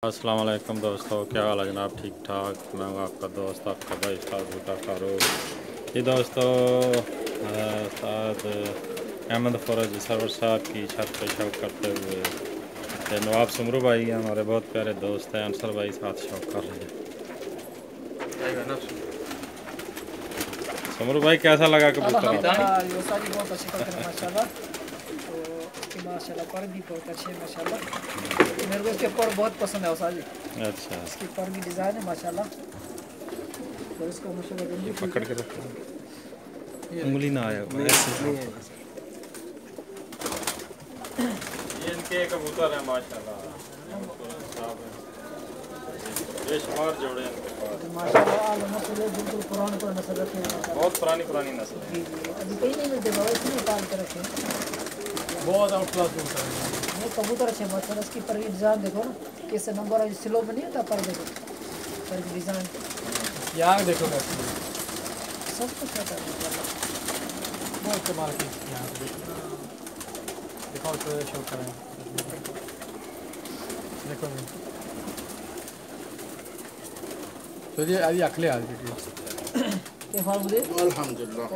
अस्सलाम वालेकुम दोस्तों, क्या हाल है जनाब? ठीक ठाक। मैं हूँ आपका दोस्त, आपका भाई उस्ताद भुट्टा फारूक। ये दोस्तों उस्ताद अहमद फौरज सरवर साहब की छत पे शौक करते हुए ये नवाब सुमरू भाई हैं, हमारे बहुत प्यारे दोस्त हैं। अंसर भाई साथ शौक कर रहे हैं। सुमरू भाई कैसा लगा कबूतर? बहुत अच्छी कबूतर माशाल्लाह। तो इसकी माशाल्लाह पर भी बहुत अच्छे हैं माशाल्लाह। मेरे को इसके पर बहुत पसंद है उस्ताद जी। अच्छा, इसकी पर की डिज़ाइन है माशाल्लाह। और इसको माशाल्लाह जल्दी पकड़ के रखो, उंगली ना आया। ये इनके कबूतर हैं माशाल्लाह, बेशुमार जोड़े हैं इनके पास। माशाल्लाह नस्ल है, बिल्कुल पुरानी नस्ल रखे हैं माशाल्लाह। बहुत पुरानी नस्ल है। जी जी, अभी कहीं नहीं मिलते बाबा, इसमें पाल कर रखे हैं। बहुत आउट क्लास कबूतर है। ये कबूतर अच्छे माशाल्लाह। इसकी पर की डिज़ाइन देखो ना, कैसे नंबर स्लो में नहीं होता पर, देखो पर की डिज़ाइन यार देखो कैसे सब कुछ होता है माशाल्लाह। बहुत कमाल की यहाँ पे दिखाओ तो शो करें। देखो तो ये अभी अखले आज के फाल मुझे अल्हम्दुलिल्लाह।